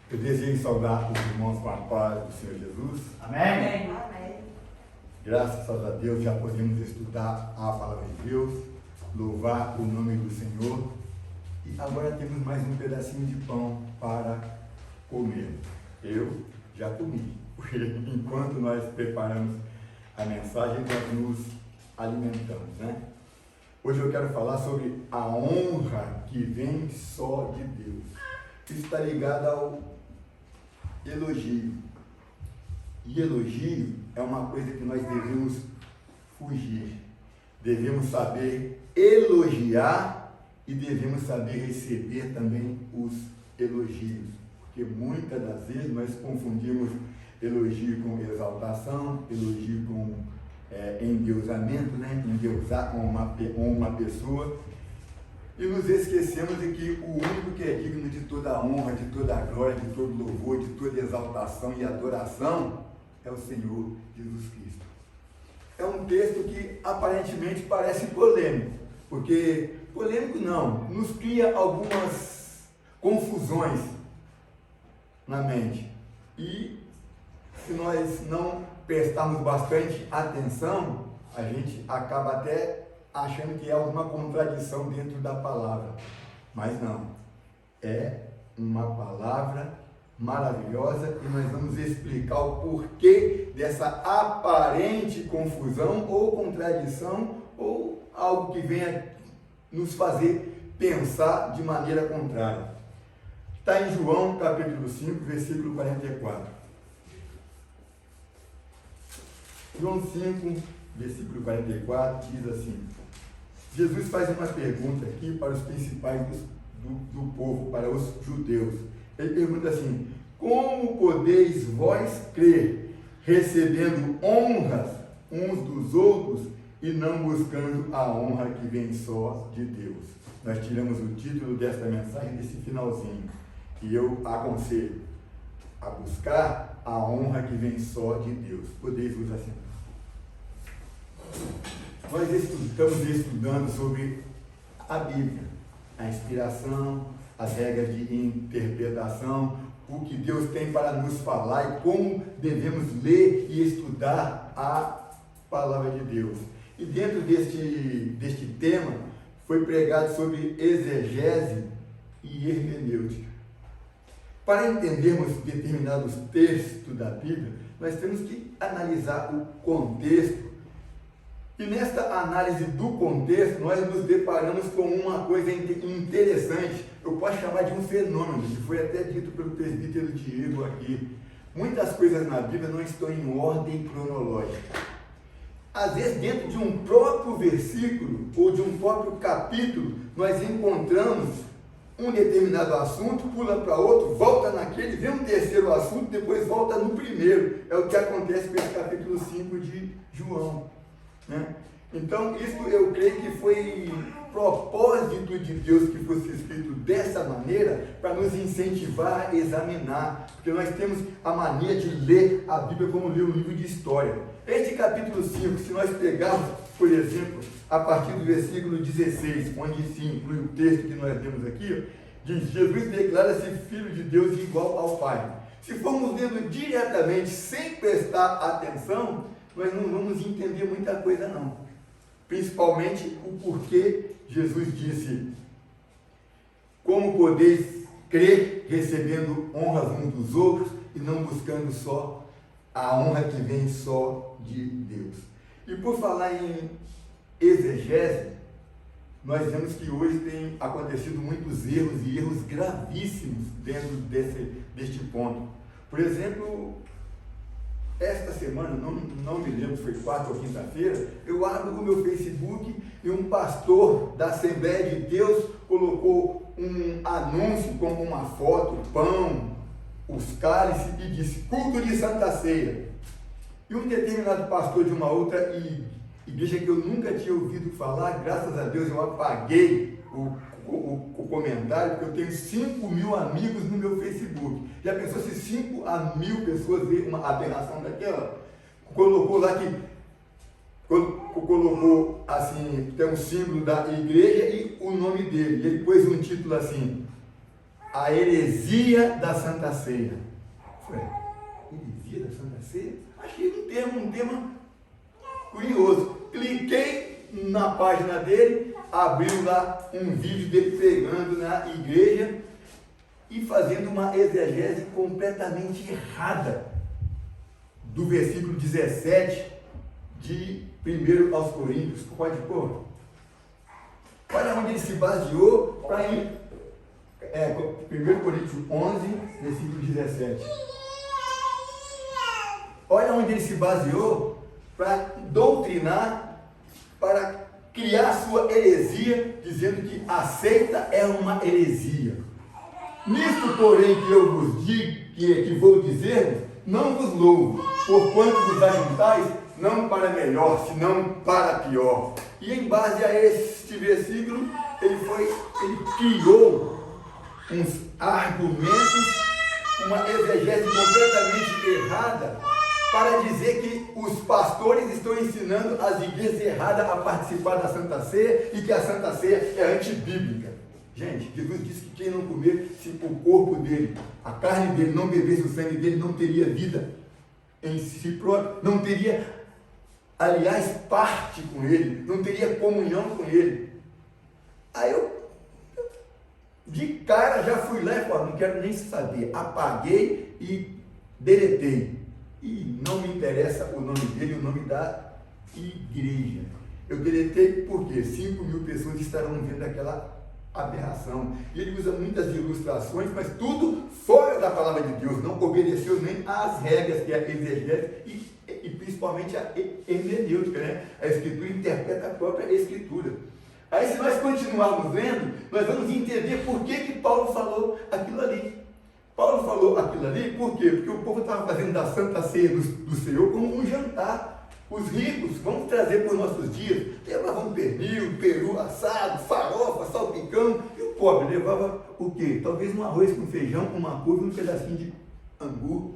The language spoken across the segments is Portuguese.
Eu desejo saudar os irmãos com a paz do Senhor Jesus. Amém. Amém. Graças a Deus já podemos estudar a palavra de Deus, louvar o nome do Senhor. E agora temos mais um pedacinho de pão para comer. Eu já comi, porque enquanto nós preparamos a mensagem, nós nos alimentamos, né? Hoje eu quero falar sobre a honra que vem só de Deus. Isso está ligado ao elogio. E elogio é uma coisa que nós devemos fugir. Devemos saber elogiar e devemos saber receber também os elogios. Porque muitas das vezes nós confundimos elogio com exaltação, elogio com endeusamento, né? Endeusar com uma pessoa. E nos esquecemos de que o único que é digno de toda a honra, de toda a glória, de todo louvor, de toda exaltação e adoração é o Senhor Jesus Cristo. É um texto que aparentemente parece polêmico, porque polêmico não, nos cria algumas confusões na mente. E se nós não prestarmos bastante atenção, a gente acaba até achando que é alguma contradição dentro da palavra. Mas não. É uma palavra maravilhosa e nós vamos explicar o porquê dessa aparente confusão ou contradição ou algo que venha nos fazer pensar de maneira contrária. Está em João capítulo 5, versículo 44. João 5, versículo 44 diz assim: Jesus faz uma pergunta aqui para os principais do povo, para os judeus. Ele pergunta assim: como podeis vós crer, recebendo honras uns dos outros e não buscando a honra que vem só de Deus? Nós tiramos o título desta mensagem desse finalzinho. E eu aconselho a buscar a honra que vem só de Deus. Podeis vos assim. Nós estamos estudando sobre a Bíblia, a inspiração, as regras de interpretação, o que Deus tem para nos falar e como devemos ler e estudar a palavra de Deus. E dentro deste tema foi pregado sobre exegese e hermenêutica. Para entendermos determinados textos da Bíblia, nós temos que analisar o contexto. E nesta análise do contexto, nós nos deparamos com uma coisa interessante. Eu posso chamar de um fenômeno, que foi até dito pelo presbítero Diego aqui. Muitas coisas na Bíblia não estão em ordem cronológica. Às vezes, dentro de um próprio versículo ou de um próprio capítulo, nós encontramos um determinado assunto, pula para outro, volta naquele, vê um terceiro assunto, depois volta no primeiro. É o que acontece com esse capítulo 5 de João. Né? Então, isso eu creio que foi propósito de Deus que fosse escrito dessa maneira para nos incentivar a examinar, porque nós temos a mania de ler a Bíblia como ler um livro de história. Este capítulo 5, se nós pegarmos, por exemplo, a partir do versículo 16, onde se inclui o texto que nós temos aqui, diz: Jesus declara-se Filho de Deus igual ao Pai. Se formos lendo diretamente, sem prestar atenção, nós não vamos entender muita coisa não. Principalmente o porquê Jesus disse: como podeis crer recebendo honras uns dos outros e não buscando só a honra que vem só de Deus. E por falar em exegese, nós vemos que hoje tem acontecido muitos erros e erros gravíssimos dentro deste ponto. Por exemplo, esta semana, não me lembro se foi quarta ou quinta-feira, eu abro o meu Facebook e um pastor da Assembleia de Deus colocou um anúncio com uma foto, pão, os cálices e disse: culto de Santa Ceia. E um determinado pastor de uma outra igreja que eu nunca tinha ouvido falar, graças a Deus eu apaguei o comentário, porque eu tenho 5.000 amigos no meu Facebook. Já pensou se 5.000 pessoas veem uma aberração daquela? Colocou lá que, colocou assim, tem um símbolo da igreja e o nome dele. Ele pôs um título assim: a heresia da Santa Ceia. Ué, heresia da Santa Ceia? Achei um tema curioso. Cliquei na página dele, abriu lá um vídeo dele pregando na igreja e fazendo uma exegese completamente errada do versículo 17 de 1 aos Coríntios. Pode pôr? Olha onde ele se baseou para ir. 1 Coríntios 11, versículo 17. Olha onde ele se baseou para doutrinar, para criar sua heresia, dizendo que a seita é uma heresia. Nisto, porém, que eu vos digo, que vou dizer, não vos louvo, porquanto vos ajuntais, não para melhor, senão para pior. E em base a este versículo, ele criou uns argumentos, uma exegese completamente errada, para dizer que os pastores estão ensinando as igrejas erradas a participar da Santa Ceia e que a Santa Ceia é antibíblica. Gente, Jesus disse que quem não comer o corpo dele, a carne dele, não bebesse o sangue dele, não teria vida em si próprio, não teria, aliás, parte com ele, não teria comunhão com ele. Aí eu, de cara, já fui lá e falei, não quero nem saber, apaguei e deletei. E não me interessa o nome dele, o nome da igreja. Eu deletei porque 5.000 pessoas estarão vendo aquela aberração. E ele usa muitas ilustrações, mas tudo fora da palavra de Deus. Não obedeceu nem às regras que é a exegese e principalmente a hermenêutica, né? A Escritura interpreta a própria Escritura. Aí, se nós continuarmos lendo, nós vamos entender por que Paulo falou aquilo ali. Paulo falou aquilo ali, por quê? Porque o povo estava fazendo da Santa Ceia do Senhor como um jantar. Os ricos vão trazer para os nossos dias, levavam pernil, peru assado, farofa, salpicão, e o pobre levava o quê? Talvez um arroz com feijão, uma couve, um pedacinho de angu.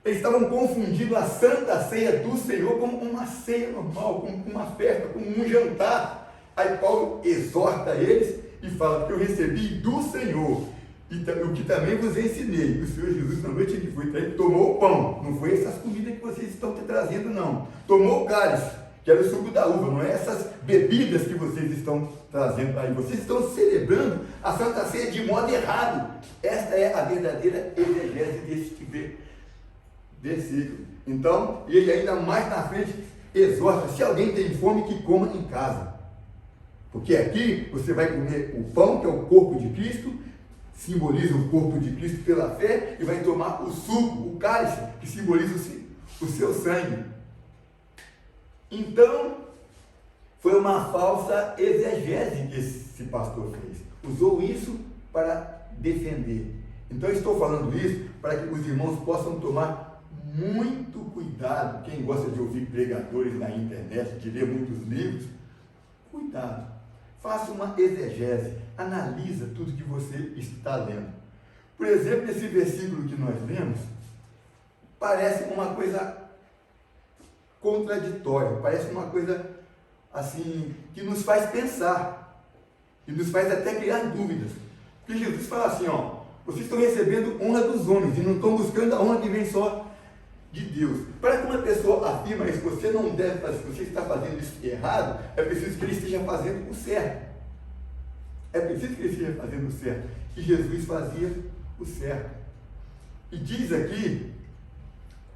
Eles estavam confundindo a Santa Ceia do Senhor como uma ceia normal, como uma festa, como um jantar. Aí Paulo exorta eles e fala, porque eu recebi do Senhor. E o que também vos ensinei, o Senhor Jesus, na noite que foi traído, tomou o pão, não foi essas comidas que vocês estão trazendo, não. Tomou o cálice, que era o suco da uva, não é essas bebidas que vocês estão trazendo aí. Vocês estão celebrando a Santa Ceia de modo errado. Esta é a verdadeira exegese deste versículo. Então, ele ainda mais na frente exorta, se alguém tem fome, que coma em casa. Porque aqui você vai comer o pão, que é o corpo de Cristo, simboliza o corpo de Cristo pela fé, e vai tomar o suco, o cálice, que simboliza o seu sangue. Então, foi uma falsa exegese que esse pastor fez. Usou isso para defender. Então, eu estou falando isso para que os irmãos possam tomar muito cuidado. Quem gosta de ouvir pregadores na internet, de ler muitos livros, cuidado. Faça uma exegese, analisa tudo que você está lendo. Por exemplo, esse versículo que nós lemos, parece uma coisa contraditória, parece uma coisa assim, que nos faz pensar, que nos faz até criar dúvidas. Porque Jesus fala assim, ó, vocês estão recebendo honra dos homens e não estão buscando a honra que vem só de Deus. Para que uma pessoa afirma isso, você não deve fazer, você está fazendo isso errado, é preciso que ele esteja fazendo o certo. É preciso que ele esteja fazendo o certo. E Jesus fazia o certo. E diz aqui,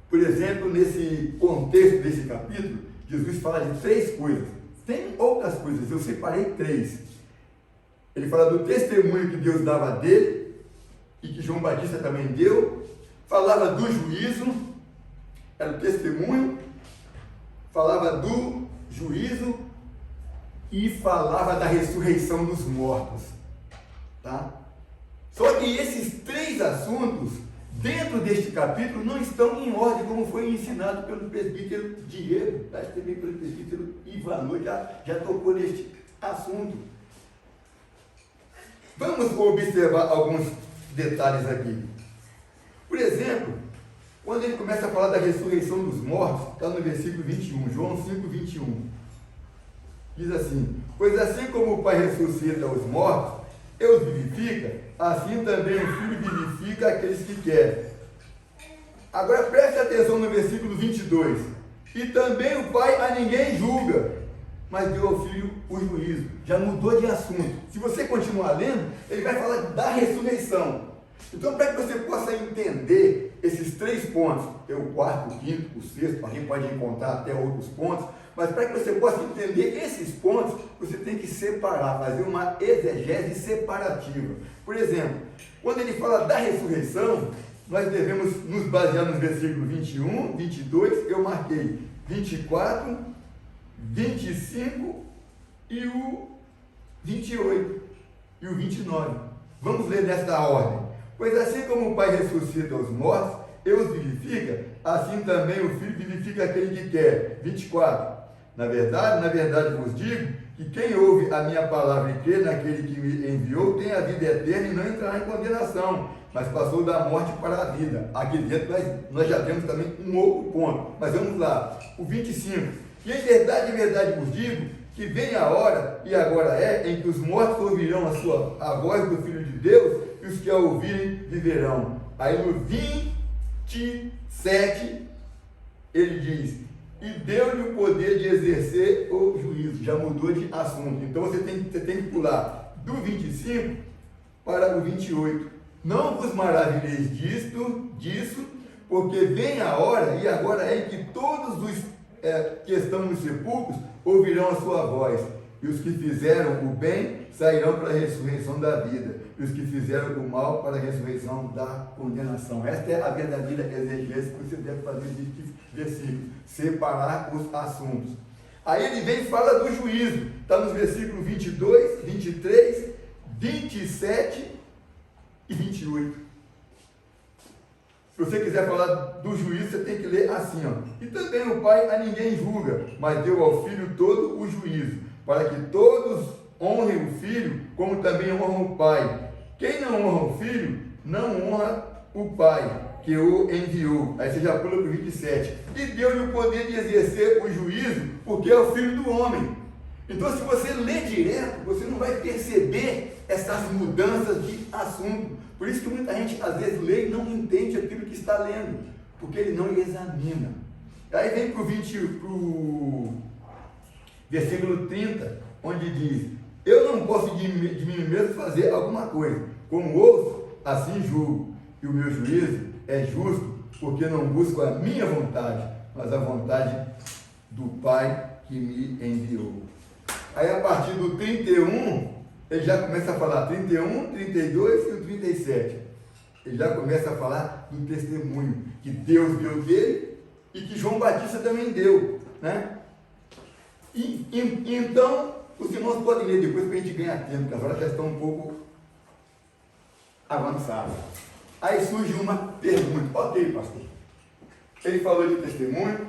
por exemplo, nesse contexto desse capítulo, Jesus fala de 3 coisas. Tem outras coisas, eu separei 3. Ele fala do testemunho que Deus dava dele, e que João Batista também deu. Falava do juízo, era o testemunho, falava do juízo e falava da ressurreição dos mortos, tá? Só que esses 3 assuntos, dentro deste capítulo, não estão em ordem, como foi ensinado pelo presbítero Diego, acho que também pelo presbítero Ivanor, já tocou neste assunto. Vamos observar alguns detalhes aqui. Por exemplo, quando ele começa a falar da ressurreição dos mortos, está no versículo 21, João 5, 21. Diz assim, pois assim como o Pai ressuscita os mortos, eu os vivifica, assim também o Filho vivifica aqueles que quer. Agora preste atenção no versículo 22. E também o Pai a ninguém julga, mas deu ao Filho o juízo. Já mudou de assunto. Se você continuar lendo, ele vai falar da ressurreição. Então, para que você possa entender esses 3 pontos, tem o 4º, o 5º, o 6º, a gente pode encontrar até outros pontos, mas para que você possa entender esses pontos, você tem que separar, fazer uma exegese separativa. Por exemplo, quando ele fala da ressurreição, nós devemos nos basear nos versículos 21, 22, eu marquei 24, 25 e o 28 e o 29. Vamos ler nesta ordem. Pois assim como o Pai ressuscita os mortos e os vivifica, assim também o Filho vivifica aquele que quer. 24. Na verdade vos digo que quem ouve a minha palavra e crê naquele que me enviou tem a vida eterna e não entrará em condenação, mas passou da morte para a vida. Aqui dentro nós já temos também um outro ponto, mas vamos lá. O 25. E em verdade vos digo que vem a hora, e agora é, em que os mortos ouvirão a voz do Filho de Deus, e os que a ouvirem viverão. Aí no 27, ele diz, e deu-lhe o poder de exercer o juízo. Já mudou de assunto. Então você tem que pular do 25 para o 28. Não vos maravilheis disso, porque vem a hora, e agora é, em que todos os que estão nos sepulcros ouvirão a sua voz, e os que fizeram o bem sairão para a ressurreição da vida, e os que fizeram o mal para a ressurreição da condenação. Esta é a verdadeira exegese que você deve fazer deste versículo, separar os assuntos. Aí ele vem e fala do juízo, está nos versículos 22, 23, 27 e 28. Se você quiser falar do juízo, você tem que ler assim, ó. E também o Pai a ninguém julga, mas deu ao Filho todo o juízo, para que todos honrem o Filho, como também honram o Pai. Quem não honra o Filho, não honra o Pai, que o enviou. Aí você já pula para o 27. E deu-lhe o poder de exercer o juízo, porque é o Filho do homem. Então, se você ler direto, você não vai perceber essas mudanças de assunto. Por isso que muita gente, às vezes, lê e não entende aquilo que está lendo, porque ele não examina. Aí vem para o versículo 30, onde diz, eu não posso de mim mesmo fazer alguma coisa. Como ouço, assim julgo. E o meu juízo é justo, porque não busco a minha vontade, mas a vontade do Pai que me enviou. Aí a partir do 31, ele já começa a falar 31, 32 e o 37. Ele já começa a falar do testemunho que Deus deu dele e que João Batista também deu, né? Então, os irmãos podem ler depois para a gente ganhar tempo, porque agora já estão um pouco avançados. Aí surge uma pergunta. Ok, pastor. Ele falou de testemunho,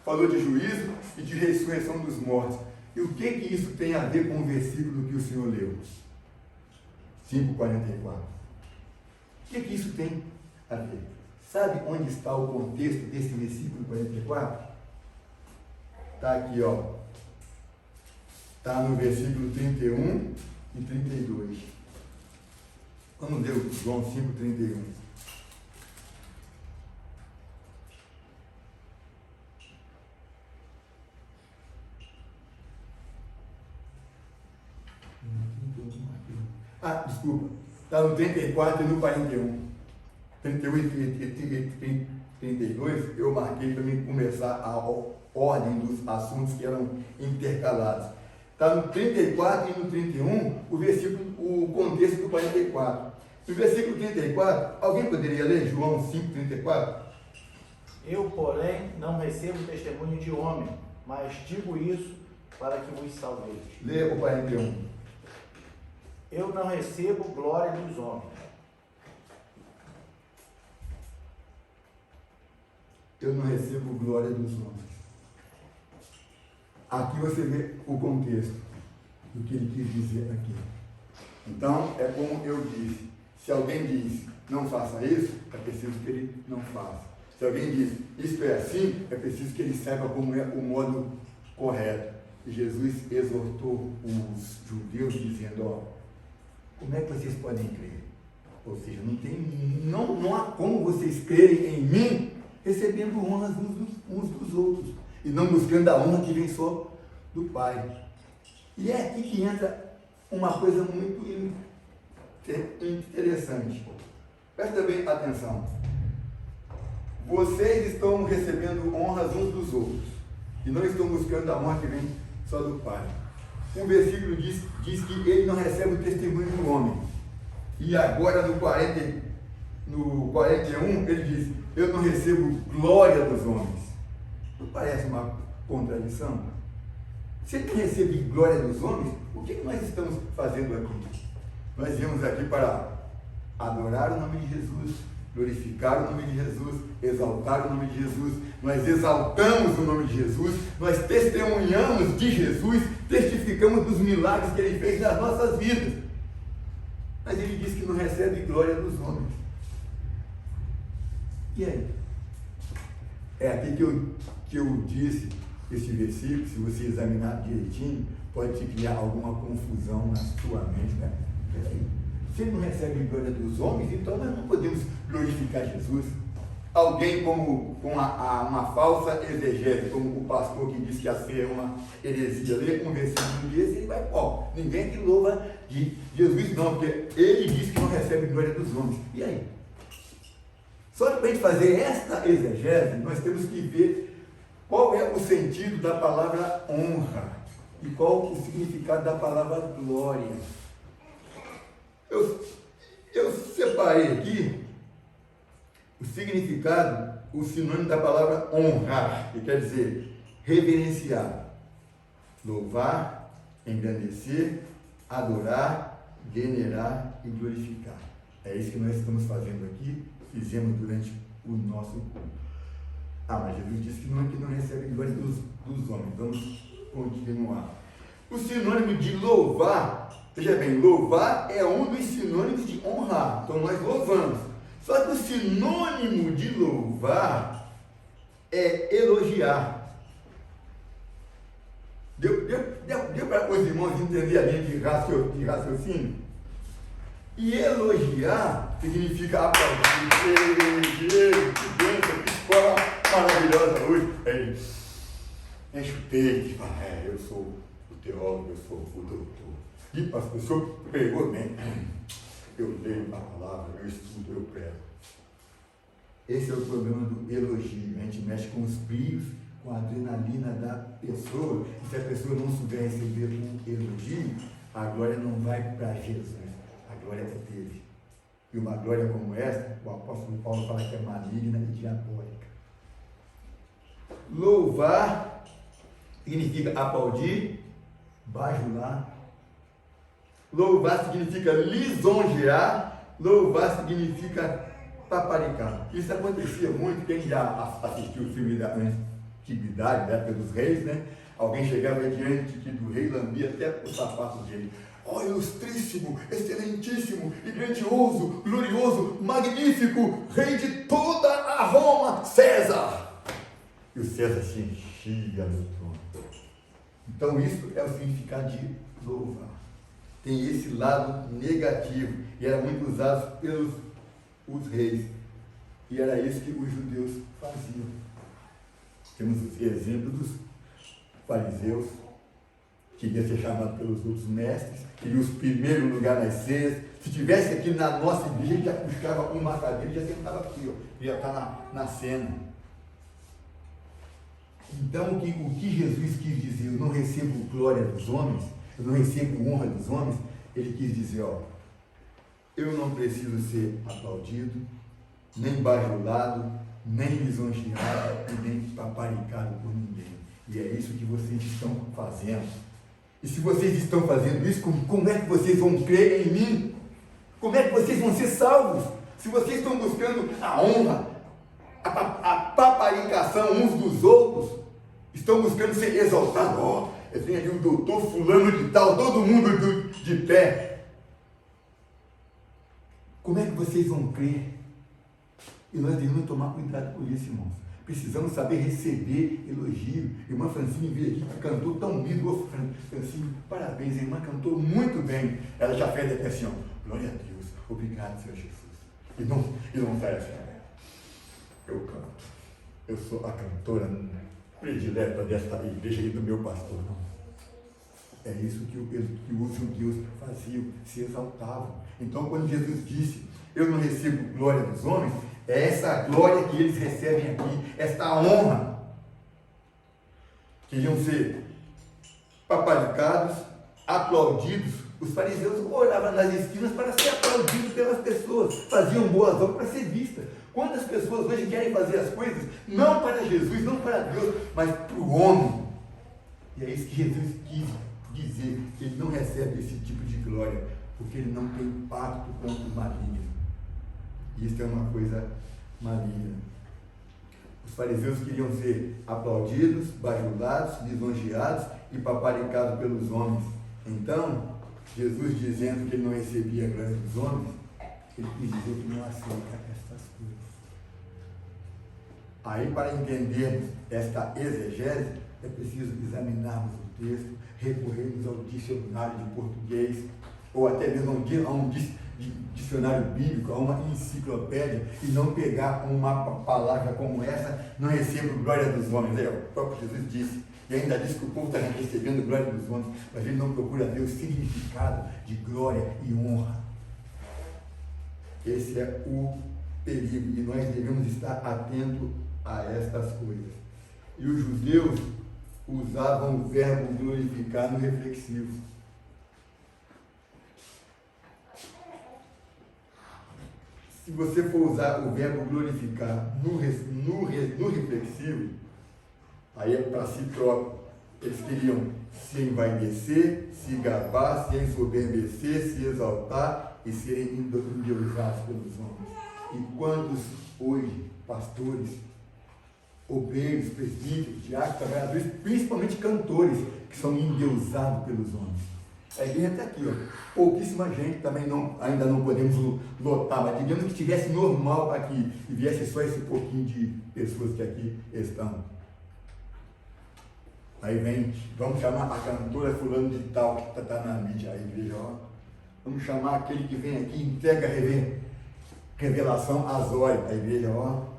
falou de juízo e de ressurreição dos mortos. E o que isso tem a ver com o versículo que o Senhor leu? 5,44. O que isso tem a ver? Sabe onde está o contexto desse versículo 44? Está aqui, ó. Está no versículo 31 e 32. Vamos ler João 5,31. Desculpa. Está no 34 e no 41. 31 e 32, eu marquei para mim começar a ordem dos assuntos que eram intercalados. Está no 34 e no 31, o contexto do 44. No versículo 34, alguém poderia ler João 5,34? Eu, porém, não recebo testemunho de homem, mas digo isso para que vos salveis. Lê o 41. Eu não recebo glória dos homens. Eu não recebo glória dos homens. Aqui você vê o contexto do que ele quis dizer aqui. Então, é como eu disse. Se alguém diz, não faça isso, é preciso que ele não faça. Se alguém diz, isso é assim, é preciso que ele saiba como é o modo correto. E Jesus exortou os judeus dizendo, como é que vocês podem crer? Ou seja, não há como vocês crerem em mim recebendo honras uns dos outros e não buscando a honra que vem só do Pai. E é aqui que entra uma coisa muito interessante. Presta bem atenção. Vocês estão recebendo honras uns dos outros e não estão buscando a honra que vem só do Pai. Um versículo diz que ele não recebe o testemunho do homem. E agora no 41 ele diz, eu não recebo glória dos homens. Não parece uma contradição? Se ele não recebe glória dos homens, o que nós estamos fazendo aqui? Nós viemos aqui para adorar o nome de Jesus, glorificar o nome de Jesus, exaltar o nome de Jesus. Nós exaltamos o nome de Jesus, nós testemunhamos de Jesus, testificamos dos milagres que ele fez nas nossas vidas. Mas ele diz que não recebe glória dos homens. E aí? É aqui que eu disse este versículo, se você examinar direitinho, pode te criar alguma confusão na sua mente, né? Peraí, se ele não recebe glória dos homens, então nós não podemos glorificar Jesus. Alguém com uma falsa exegese, como o pastor que diz que a ceia é uma heresia, lê um versículo desse, ele vai, ninguém que louva de Jesus não, porque ele diz que não recebe glória dos homens. E aí? Só que para a gente fazer esta exegese, nós temos que ver qual é o sentido da palavra honra e qual o significado da palavra glória. Eu separei aqui o significado, o sinônimo da palavra honrar, que quer dizer reverenciar, louvar, engrandecer, adorar, venerar e glorificar. É isso que nós estamos fazendo aqui, fizemos durante o nosso culto. Mas Jesus disse que não recebe glória dos homens. Vamos continuar. O sinônimo de louvar, veja bem, louvar é um dos sinônimos de honrar. Então nós louvamos. Só que o sinônimo de louvar é elogiar. Deu para os irmãos entender a linha de raciocínio? E elogiar significa aplaudir. Que escola maravilhosa hoje. Aí, enche o peito, eu sou o teólogo, eu sou o doutor. E pastor, o senhor pegou bem. Eu leio a palavra, eu estudo, eu prego. Esse é o problema do elogio. A gente mexe com os brios, com a adrenalina da pessoa. E se a pessoa não souber receber um elogio, a glória não vai para Jesus. A glória é dele. E uma glória como esta, o apóstolo Paulo fala que é maligna e diabólica. Louvar significa aplaudir, bajular. Louvar significa lisonjear, louvar significa paparicar. Isso acontecia muito, quem já assistiu o filme da antiguidade, da época dos reis, né? Alguém chegava diante do rei, lambia até os sapatos dele. Ó, ilustríssimo, excelentíssimo e grandioso, glorioso, magnífico, rei de toda a Roma, César! E o César se enchia no trono. Então isso é o significado de louvar. Tem esse lado negativo, e era muito usado pelos os reis, e era isso que os judeus faziam. Temos o exemplo dos fariseus, que queria ser chamado pelos outros mestres, queria o primeiro lugar nas ceias. Se tivesse aqui na nossa igreja, ele já puxava uma cadeira e já sentava aqui, ia estar na cena. Então, o que Jesus quis dizer, eu não recebo glória dos homens, eu não recebo honra dos homens, ele quis dizer, eu não preciso ser aplaudido, nem bajulado, nem lisonjeado e nem paparicado por ninguém. E é isso que vocês estão fazendo. E se vocês estão fazendo isso, como é que vocês vão crer em mim? Como é que vocês vão ser salvos? Se vocês estão buscando a honra, a paparicação uns dos outros, estão buscando ser exaltados. Eu tenho ali o doutor fulano de tal, todo mundo de pé. Como é que vocês vão crer? E nós devemos tomar cuidado com isso, irmãos. Precisamos saber receber elogio. Irmã Francine veio aqui, que cantou tão lindo. Francine, parabéns, a irmã cantou muito bem. Ela já fez até assim, Glória a Deus. Obrigado, Senhor Jesus. E não sai assim, né? Eu canto. Eu sou a cantora predileta desta igreja e do meu pastor. Não. É isso que os judeus faziam, se exaltavam. Então, quando Jesus disse, eu não recebo glória dos homens, é essa glória que eles recebem aqui, esta honra. Queriam ser paparicados, aplaudidos. Os fariseus oravam nas esquinas para ser aplaudidos pelas pessoas, faziam boas obras para ser vistas. Quantas pessoas hoje querem fazer as coisas, não para Jesus, não para Deus, mas para o homem? E é isso que Jesus quis dizer, que ele não recebe esse tipo de glória, porque ele não tem pacto com o maligno. Isso é uma coisa maligna. Os fariseus queriam ser aplaudidos, bajulados, lisonjeados e paparicados pelos homens. Então, Jesus dizendo que ele não recebia a glória dos homens, ele quis dizer que não aceita estas coisas. Aí, para entendermos esta exegese, é preciso examinarmos o texto, recorrermos ao dicionário de português, ou até mesmo a um dicionário bíblico, a uma enciclopédia, e não pegar uma palavra como essa, não recebo glória dos homens. Aí, o próprio Jesus disse, e ainda disse que o povo está recebendo glória dos homens, mas ele não procura ver o significado de glória e honra. Esse é o perigo, e nós devemos estar atentos a estas coisas. E os judeus usavam o verbo glorificar no reflexivo. Se você for usar o verbo glorificar no reflexivo, aí é para si próprio. Eles queriam se envaidecer, se gabar, se ensoberbecer, se exaltar e serem endeusados pelos homens. E quantos hoje, pastores, obreiros, presbíteros, diáconos, trabalhadores, principalmente cantores, que são endeusados pelos homens. A igreja está aqui, ó. Pouquíssima gente, também ainda não podemos lotar, mas digamos que estivesse normal aqui e viesse só esse pouquinho de pessoas que aqui estão. Aí vem, vamos chamar a cantora fulano de tal, que está na mídia, a igreja, ó. Vamos chamar aquele que vem aqui e entrega a revelação às horas, a igreja, ó.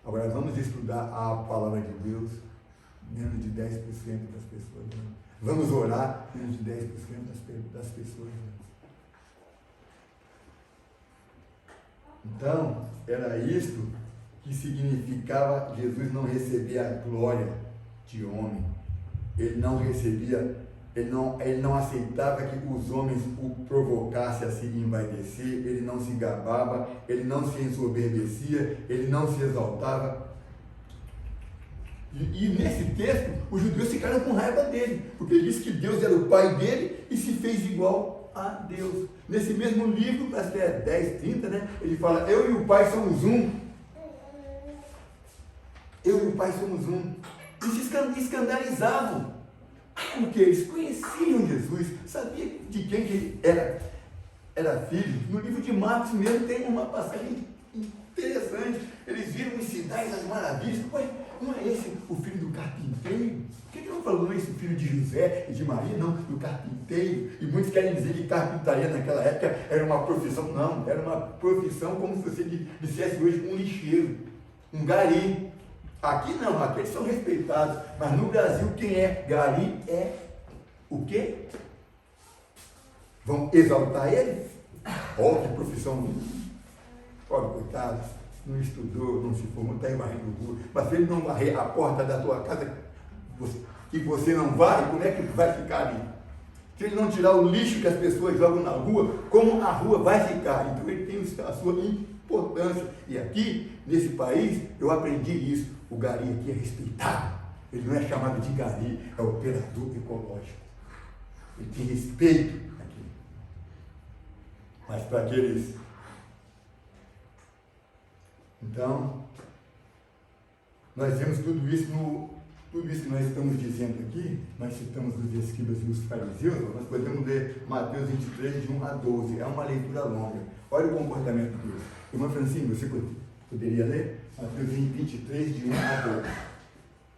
Agora vamos estudar a palavra de Deus, menos de 10% das pessoas. Né? Vamos orar, menos de 10% das pessoas. Né? Então, era isto que significava Jesus não receber a glória de homem. Ele não recebia, ele não aceitava que os homens o provocassem a se envaidecer, ele não se gabava, ele não se ensoberbecia, ele não se exaltava. E nesse texto, os judeus ficaram com raiva dele, porque ele disse que Deus era o pai dele e se fez igual a Deus. Nesse mesmo livro, acho que é 10:30, né? Ele fala, eu e o pai somos um. Eu e o pai somos um. E se escandalizavam, porque eles conheciam Jesus, sabiam de quem ele era filho. No livro de Marcos mesmo tem uma passagem interessante. Eles viram os sinais, as maravilhas. Ué, não é esse o filho do carpinteiro? Por que não falou esse filho de José e de Maria? Não, do carpinteiro. E muitos querem dizer que carpintaria naquela época era uma profissão. Não, era uma profissão como se você dissesse hoje um lixeiro, um gari. Aqui não, aqui eles são respeitados, mas no Brasil quem é gari é o quê? Vão exaltar ele? Olha que profissão, pobre coitado, não estudou, não se formou, está aí varrendo o rua, mas se ele não varrer a porta da tua casa, que você não varre, como é que vai ficar ali? Se ele não tirar o lixo que as pessoas jogam na rua, como a rua vai ficar? Então ele tem a sua importância. E aqui, nesse país, eu aprendi isso. O gari aqui é respeitado. Ele não é chamado de gari, é operador ecológico. Ele tem respeito aqui. Mas para aqueles... Então, nós vemos tudo isso que nós estamos dizendo aqui, nós citamos os escribas e os fariseus, nós podemos ler Mateus 23, de 1 a 12. É uma leitura longa. Olha o comportamento deles. Irmã Francine, você poderia ler? Mateus 23, de 1 a 12.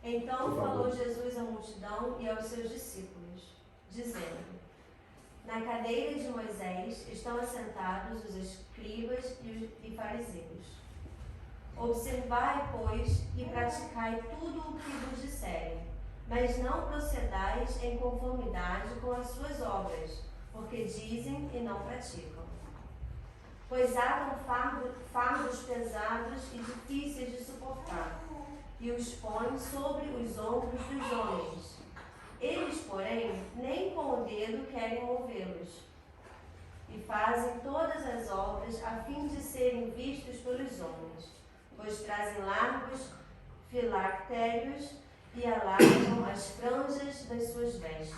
Então falou Jesus à multidão e aos seus discípulos, dizendo: Na cadeira de Moisés estão assentados os escribas e fariseus. Observai, pois, e praticai tudo o que vos disserem, mas não procedais em conformidade com as suas obras, porque dizem e não praticam. Pois atam fardos pesados e difíceis de suportar, e os põem sobre os ombros dos homens. Eles, porém, nem com o dedo querem movê-los, e fazem todas as obras a fim de serem vistos pelos homens, pois trazem largos filactérios e alargam as franjas das suas vestes.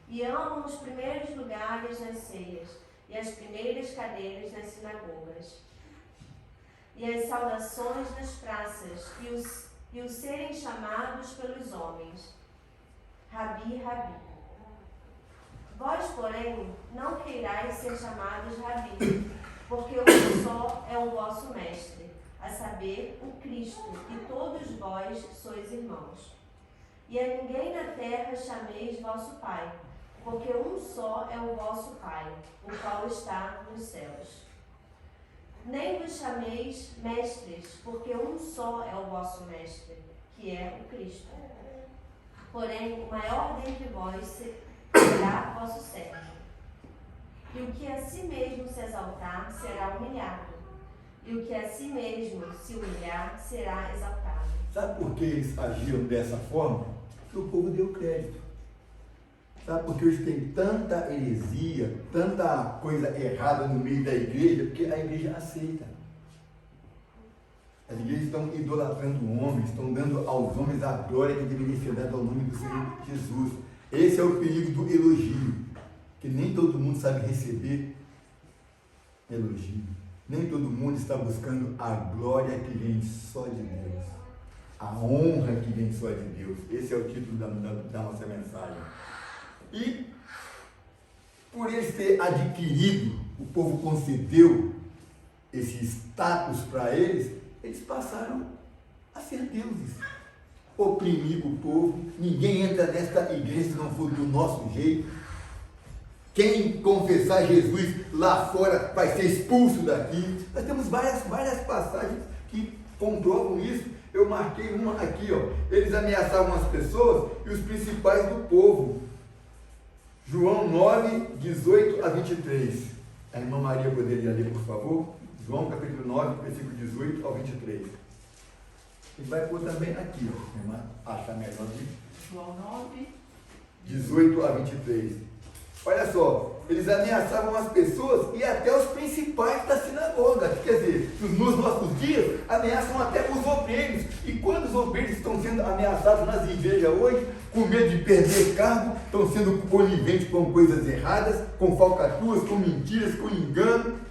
E amam os primeiros lugares nas ceias, e as primeiras cadeiras nas sinagogas, e as saudações nas praças, e os serem chamados pelos homens. Rabi, Rabi. Vós, porém, não queirais ser chamados Rabi, porque um só é o vosso mestre, a saber, o Cristo, e todos vós sois irmãos. E a ninguém na terra chameis vosso Pai, porque um só é o vosso Pai, o qual está nos céus. Nem vos chameis mestres, porque um só é o vosso mestre, que é o Cristo. Porém, o maior dentre vós será vosso servo. E o que a si mesmo se exaltar será humilhado, e o que a si mesmo se humilhar será exaltado. Sabe por que eles agiam dessa forma? Porque o povo deu crédito. Sabe por que hoje tem tanta heresia, tanta coisa errada no meio da igreja? Porque a igreja aceita. As igrejas estão idolatrando o homem, estão dando aos homens a glória que deveria ser dada ao nome do Senhor Jesus. Esse é o perigo do elogio, que nem todo mundo sabe receber elogio. Nem todo mundo está buscando a glória que vem só de Deus, a honra que vem só de Deus. Esse é o título da nossa mensagem. E por eles ter adquirido, o povo concedeu esse status para eles, eles passaram a ser deuses, oprimir o povo. Ninguém entra nesta igreja se não for do nosso jeito. Quem confessar Jesus lá fora vai ser expulso daqui. Nós temos várias passagens que comprovam isso. Eu marquei uma aqui, ó. Eles ameaçavam as pessoas e os principais do povo. João 9, 18 a 23. A irmã Maria poderia ler, por favor? João capítulo 9, versículo 18 ao 23. E vai pôr também aqui, ó, irmã, achar melhor aqui. João 9, 18 a 23. Olha só, eles ameaçavam as pessoas e até os principais da sinagoga. Quer dizer, nos nossos dias, ameaçam até os obreiros. E quando os obreiros estão sendo ameaçados nas igrejas hoje, com medo de perder cargo, estão sendo coniventes com coisas erradas, com falcatruas, com mentiras, com engano,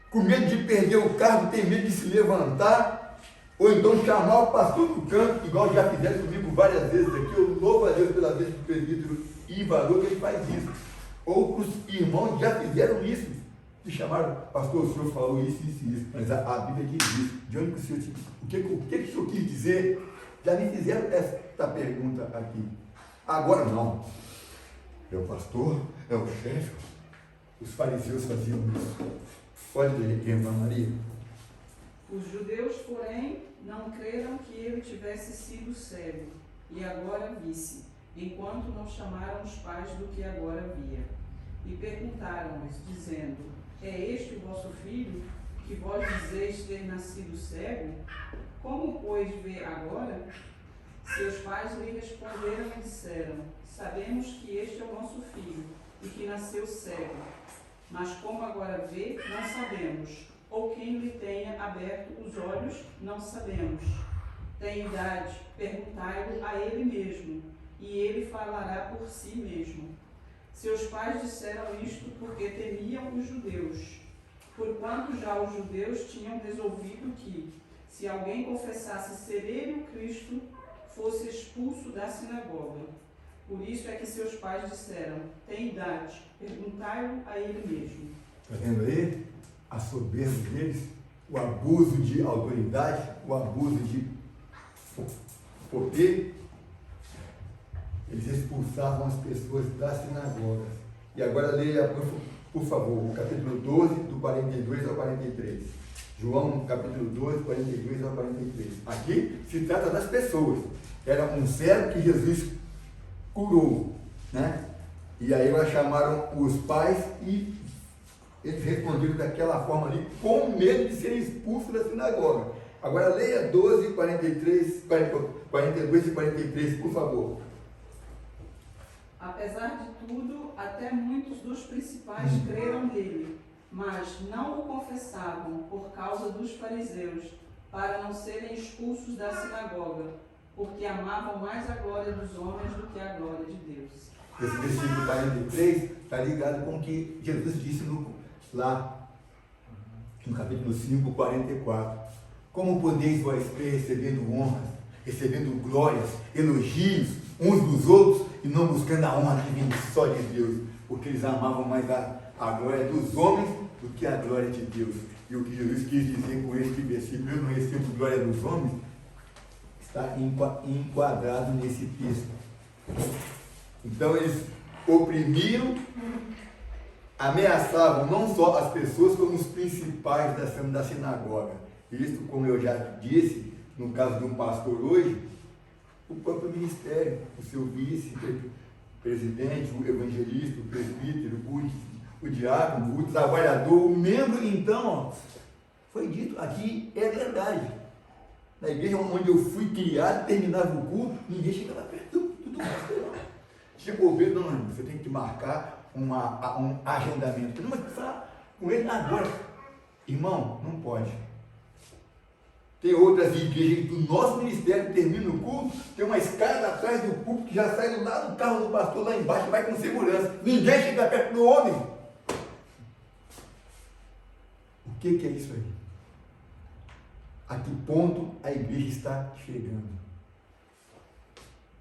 com medo de perder o cargo, tem medo de se levantar, ou então chamar o pastor do canto, igual já fizeram comigo várias vezes aqui. Eu louvo a Deus pela vez do presbítero Ivalor, que ele faz isso. Outros irmãos já fizeram isso, me chamaram, pastor, o senhor falou isso, mas a Bíblia diz isso. De onde que o senhor, o que o senhor quis dizer? Já me fizeram esta pergunta aqui. Agora não. É o pastor, é o chefe. Os fariseus faziam isso. Pode ler, irmã Maria. os judeus, porém, não creram que ele tivesse sido cego, e agora visse, enquanto não chamaram os pais do que agora via. E perguntaram-lhes, dizendo, é este o vosso filho, que vós dizeis ter nascido cego? Como, pois, vê agora? Seus pais lhe responderam e disseram, sabemos que este é o nosso filho, e que nasceu cego. Mas como agora vê, não sabemos, ou quem lhe tenha aberto os olhos, não sabemos. Tem idade, perguntai-o a ele mesmo, e ele falará por si mesmo. Seus pais disseram isto porque temiam os judeus, porquanto já os judeus tinham resolvido que, se alguém confessasse ser ele o Cristo, fosse expulso da sinagoga. Por isso é que seus pais disseram, tem idade, perguntai-o a ele mesmo. Está vendo aí? A soberba deles, o abuso de autoridade, o abuso de poder. Eles expulsavam as pessoas das sinagogas. E agora leia, por favor, o capítulo 12, do 42 ao 43. João, capítulo 12, 42 ao 43. Aqui se trata das pessoas. Era um cego que Jesus curou, né? E aí elas chamaram os pais e eles responderam daquela forma ali, com medo de serem expulsos da sinagoga. Agora leia 12, 42 e 43, por favor. Apesar de tudo, até muitos dos principais creram nele, mas não o confessavam por causa dos fariseus, para não serem expulsos da sinagoga, porque amavam mais a glória dos homens do que a glória de Deus. Esse versículo 43 está ligado com o que Jesus disse lá no capítulo 5, 44. Como podeis vós crer recebendo honras, recebendo glórias, elogios uns dos outros e não buscando a honra que vem só de Deus? Porque eles amavam mais a glória dos homens do que a glória de Deus. E o que Jesus quis dizer com este versículo, eu não recebo glória dos homens, está enquadrado nesse texto. Então eles oprimiam, ameaçavam não só as pessoas, como os principais da sinagoga. Isso, como eu já disse, no caso de um pastor hoje, o próprio ministério, o seu vice-presidente, o evangelista, o presbítero, o diácono, o trabalhador, o membro. Então, ó, foi dito, aqui é verdade. Na igreja onde eu fui criado, terminava o culto, ninguém chegava perto do pastor. Chegou o ver, não, você tem que marcar um agendamento. Não, mas falar com ele agora. Irmão, não pode. Tem outras igrejas do nosso ministério, termina o culto, tem uma escada atrás do púlpito que já sai lá do carro do pastor lá embaixo e vai com segurança. Ninguém chega perto do homem. O que é isso aí? A que ponto a igreja está chegando?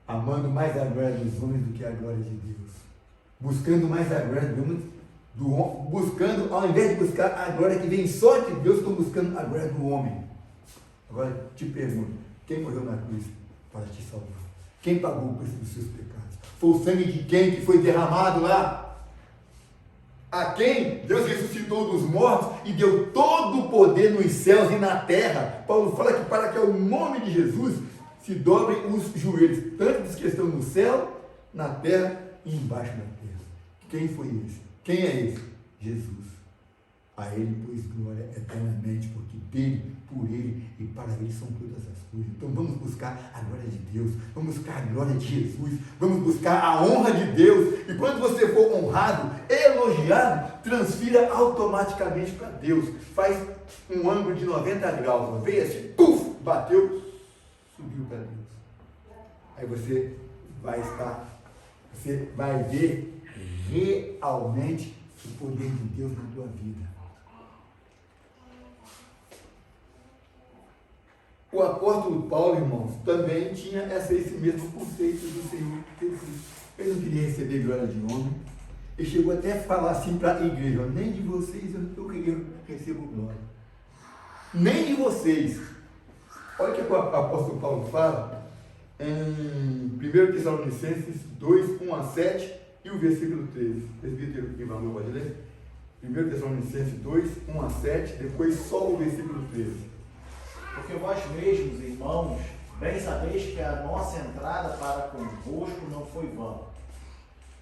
Amando mais a glória dos homens do que a glória de Deus. Buscando mais a glória buscando, ao invés de buscar a glória que vem só de Deus, estão buscando a glória do homem. Agora te pergunto, quem morreu na cruz para te salvar? Quem pagou o preço dos seus pecados? Foi o sangue de quem que foi derramado lá? A quem Deus ressuscitou dos mortos e deu todo o poder nos céus e na terra. Paulo fala que para que ao nome de Jesus se dobrem os joelhos, tanto dos que estão no céu, na terra e embaixo da terra. Quem foi esse? Quem é esse? Jesus. A ele, pois, glória eternamente, porque dele, por ele e para ele são todas as coisas. Então vamos buscar a glória de Deus, vamos buscar a glória de Jesus, vamos buscar a honra de Deus. E quando você for honrado, elogiado, transfira automaticamente para Deus. Faz um ângulo de 90 graus, veio assim, puf, bateu, subiu para Deus. Aí você vai ver realmente o poder de Deus na tua vida. O apóstolo Paulo, irmãos, também tinha esse mesmo conceito do Senhor Jesus. Ele não queria receber glória de homem. Ele chegou até a falar assim para a igreja: nem de vocês eu recebo glória. Nem de vocês. Olha o que o apóstolo Paulo fala em 1 Tessalonicenses 2, 1 a 7 e o versículo 13. Presbítero Ivan, pode ler? 1 Tessalonicenses 2, 1 a 7, depois só o versículo 13. Porque vós mesmos, irmãos, bem sabeis que a nossa entrada para convosco não foi vã.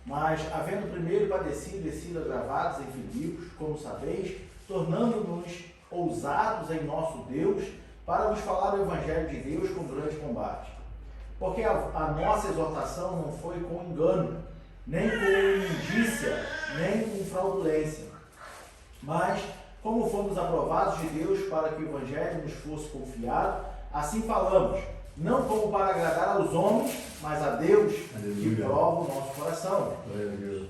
Mas, havendo primeiro padecido e sido agravados em Filipos, como sabeis, tornando-nos ousados em nosso Deus, para vos falar o Evangelho de Deus com grande combate. Porque a nossa exortação não foi com engano, nem com indícia, nem com fraudulência, mas como fomos aprovados de Deus para que o Evangelho nos fosse confiado, assim falamos, não como para agradar aos homens, mas a Deus, que prova o nosso coração.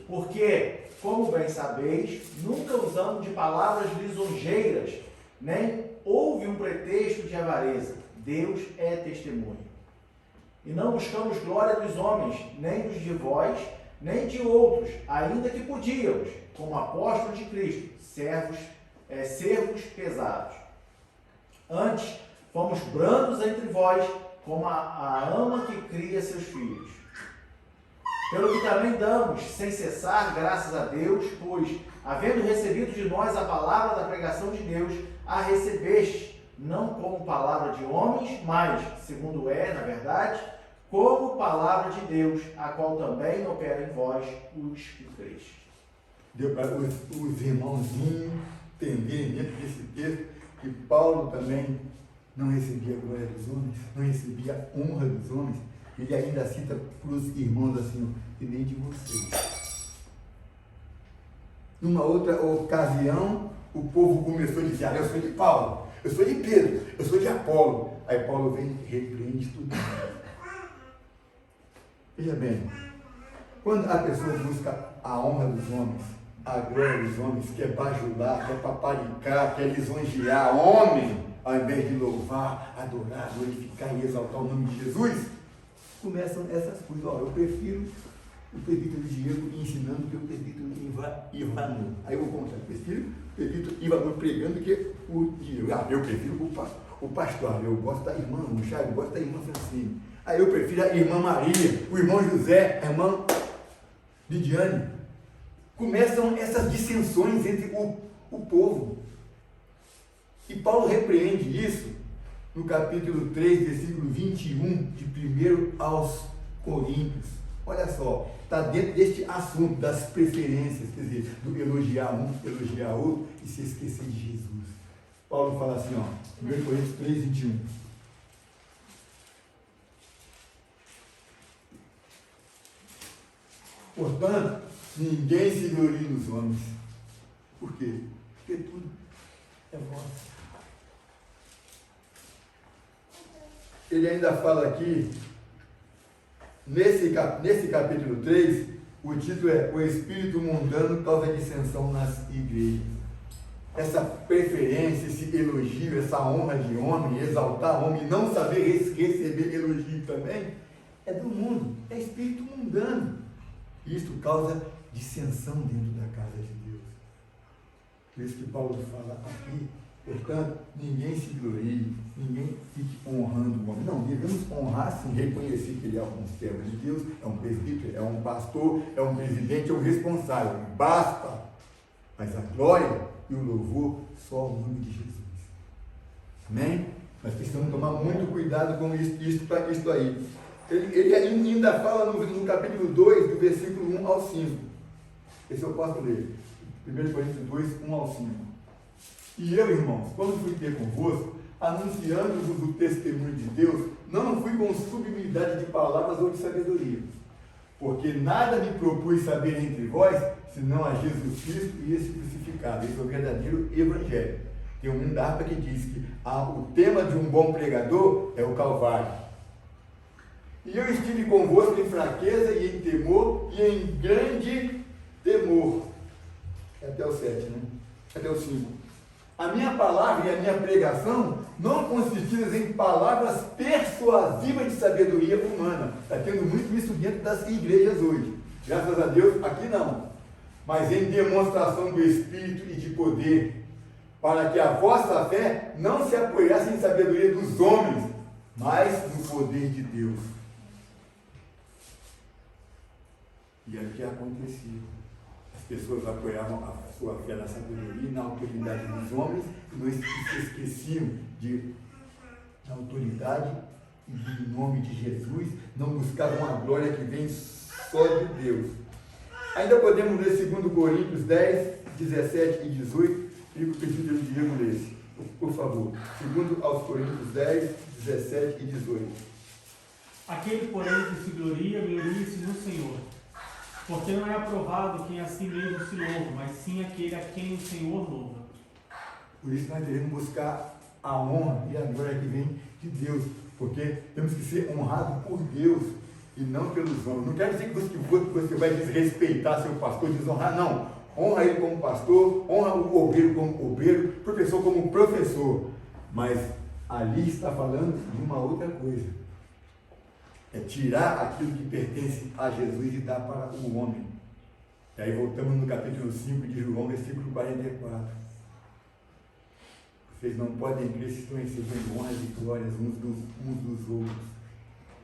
Porque, como bem sabeis, nunca usamos de palavras lisonjeiras, nem houve um pretexto de avareza. Deus é testemunha. E não buscamos glória dos homens, nem dos de vós, nem de outros, ainda que podíamos, como apóstolos de Cristo, servos pesados. Antes, fomos brandos entre vós, como a ama que cria seus filhos. Pelo que também damos, sem cessar, graças a Deus, pois, havendo recebido de nós a palavra da pregação de Deus, a recebeste, não como palavra de homens, mas, segundo é, na verdade, como palavra de Deus, a qual também opera em vós os que crês. Deu para os irmãozinhos entenderem dentro desse texto que Paulo também não recebia a glória dos homens, não recebia a honra dos homens. Ele ainda cita para os irmãos assim, que nem de vocês. Numa outra ocasião, o povo começou a dizer, eu sou de Paulo, eu sou de Pedro, eu sou de Apolo. Aí Paulo vem e repreende tudo. Veja bem, quando a pessoa busca a honra dos homens, a glória dos homens, quer bajular, quer paparicar, quer lisonjear homem, ao invés de louvar, adorar, glorificar e exaltar o nome de Jesus, começam essas coisas. Ó, eu prefiro o presbítero Diego ensinando que o presbítero Ivanor. Aí eu vou contar, eu prefiro o presbítero Ivanor pregando que o Diego. Ah, eu prefiro o pastor, eu gosto da irmã Chave, eu gosto da irmã Francine. Aí eu prefiro a irmã Maria, o irmão José, a irmã Lidiane. Começam essas dissensões entre o povo. E Paulo repreende isso no capítulo 3, versículo 21, de 1 aos Coríntios. Olha só, está dentro deste assunto das preferências, quer dizer, do elogiar um, elogiar outro e se esquecer de Jesus. Paulo fala assim, ó, 1 Coríntios 3, 21. Portanto, ninguém se glorie nos homens. Por quê? Porque tudo é vosso. Ele ainda fala aqui, nesse capítulo 3, o título é O Espírito Mundano causa dissensão nas igrejas. Essa preferência, esse elogio, essa honra de homem, exaltar homem, e não saber receber elogio também, é do mundo, é espírito mundano. Isto causa dissensão dentro da casa de Deus. Por isso que Paulo fala aqui, portanto, ninguém se glorie, ninguém fique honrando o homem. Não, devemos honrar sim, reconhecer que ele é um servo de Deus, é um presbítero, é um pastor, é um presidente, é um responsável. Basta! Mas a glória e o louvor só ao nome de Jesus. Amém? Nós precisamos tomar muito cuidado com isto aí. Ele ainda fala no capítulo 2, do versículo 1 ao 5. Esse eu posso ler. 1 Coríntios 2, 1 ao 5. E eu, irmãos, quando fui ter convosco, anunciando-vos o testemunho de Deus, não fui com sublimidade de palavras ou de sabedoria, porque nada me propus saber entre vós, senão a Jesus Cristo e esse crucificado. Esse é o verdadeiro evangelho. Tem um da harpa que diz que o tema de um bom pregador é o Calvário. E eu estive convosco em fraqueza e em temor e em grande temor. Até o 7, né? Até o 5. A minha palavra e a minha pregação não consistiram em palavras persuasivas de sabedoria humana. Está tendo muito isso dentro das igrejas hoje. Graças a Deus, aqui não. Mas em demonstração do Espírito e de poder, para que a vossa fé não se apoiasse em sabedoria dos homens, mas no poder de Deus. E é o que acontecia. As pessoas apoiavam a sua fé na sabedoria e na autoridade dos homens, e não se esqueciam da autoridade e do nome de Jesus, não buscavam a glória que vem só de Deus. Ainda podemos ler 2 Coríntios 10, 17 e 18, e o pedido de Diego lesse, por favor. 2 aos Coríntios 10, 17 e 18. Aquele, porém, que se glorie-se no Senhor. Porque não é aprovado quem a si mesmo se louva, mas sim aquele a quem o Senhor louva. Por isso nós devemos buscar a honra e a glória que vem de Deus, porque temos que ser honrados por Deus e não pelos homens. Não quer dizer que você vai desrespeitar seu pastor, desonrar, não. Honra ele como pastor, honra o obreiro como obreiro, professor como professor. Mas ali está falando de uma outra coisa. É tirar aquilo que pertence a Jesus e dar para o homem. E aí voltamos no capítulo 5 de João, versículo 44. Vocês não podem crer se estão recebendo honras e glórias uns dos outros.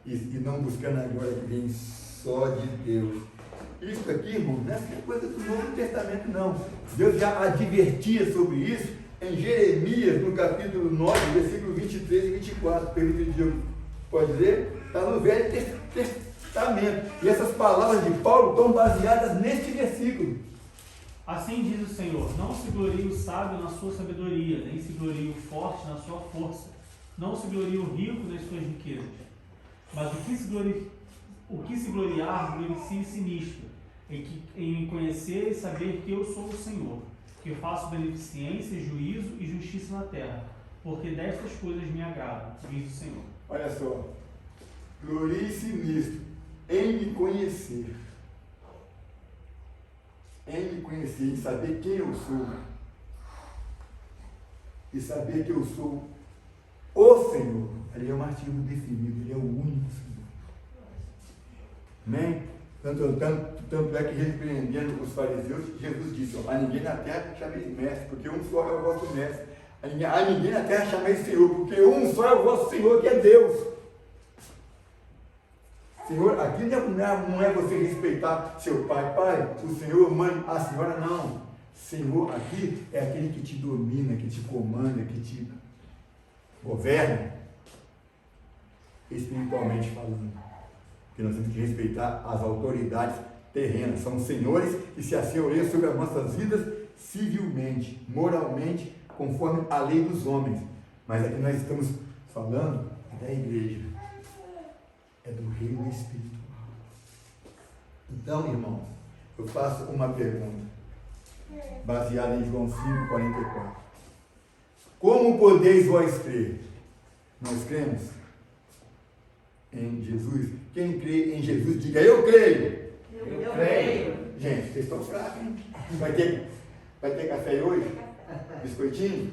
E não buscando a glória que vem só de Deus. Isso aqui, irmão, não é coisa do Novo Testamento, não. Deus já advertia sobre isso em Jeremias, no capítulo 9, versículo 23 e 24. Permite Deus, pode ler? Está no Velho Testamento. E essas palavras de Paulo estão baseadas neste versículo. Assim diz o Senhor: não se glorie o sábio na sua sabedoria, nem se glorie o forte na sua força, não se glorie o rico nas suas riquezas. Mas o que se gloriar, glorifique-se nisto, em me conhecer e saber que eu sou o Senhor, que faço beneficência, juízo e justiça na terra, porque destas coisas me agradam, diz o Senhor. Olha só, glorie-se nisto, em me conhecer, em saber quem eu sou, e saber que eu sou o Senhor. Ali é um artigo definido, ele é o único Senhor. Amém? Tanto é que, repreendendo os fariseus, Jesus disse: a ninguém na terra chameis mestre, porque um só é o vosso mestre. A ninguém na terra chameis Senhor, porque um só é o vosso Senhor, que é Deus. Senhor, aqui não é você respeitar seu pai, o Senhor, mãe, a senhora, não. Senhor aqui é aquele que te domina, que te comanda, que te governa, espiritualmente falando. Porque nós temos que respeitar as autoridades terrenas. São senhores que se assenhoreiam sobre as nossas vidas civilmente, moralmente, conforme a lei dos homens. Mas aqui nós estamos falando da igreja. É do reino espiritual. Então, irmãos, eu faço uma pergunta, baseada em João 5,44. Como podeis vós crer? Nós cremos em Jesus. Quem crê em Jesus, diga: eu creio. Eu creio. Gente, vocês estão fracos, hein? Vai ter café hoje? Biscoitinho?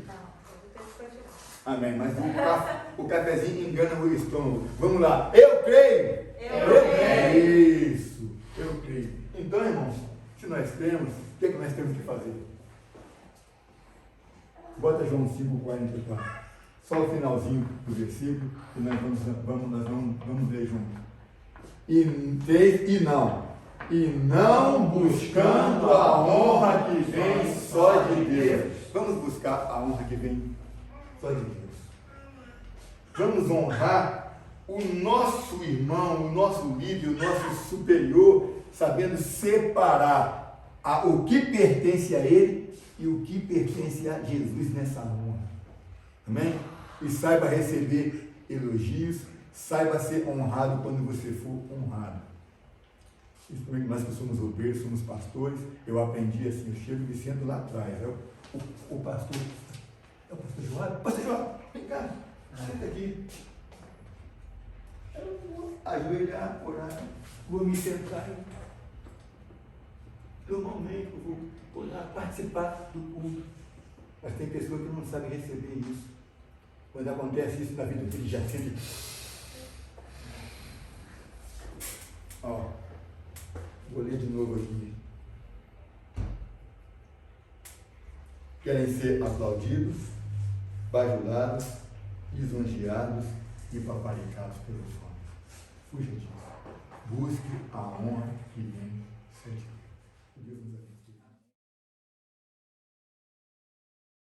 Amém. Mas o cafezinho engana o estômago. Vamos lá. Eu creio. Eu creio. Isso. Eu creio. Então, irmãos, se nós cremos, o que é que nós temos que fazer? Bota João 5,44. Só o finalzinho do versículo, que nós vamos ler junto. E não buscando a honra que vem só de Deus. Vamos buscar a honra que vem só de Deus. Vamos honrar o nosso irmão, o nosso líder, o nosso superior, sabendo separar o que pertence a ele e o que pertence a Jesus nessa honra. Amém? E saiba receber elogios, saiba ser honrado quando você for honrado. Principalmente nós que somos obreiros, somos pastores, eu aprendi assim, eu chego e me sento lá atrás. O pastor, é o pastor João? Pastor João, vem cá, senta aqui. Eu vou ajoelhar, orar, vou me sentar. Normalmente eu vou orar, participar do culto. Mas tem pessoas que não sabem receber isso. Quando acontece isso na vida dele, já sente. Vou ler de novo aqui. Querem ser aplaudidos, bajulados, lisonjeados e paparicados pelos homens. Fuja disso. Busque a honra que vem só de Deus. Que Deus nos abençoe.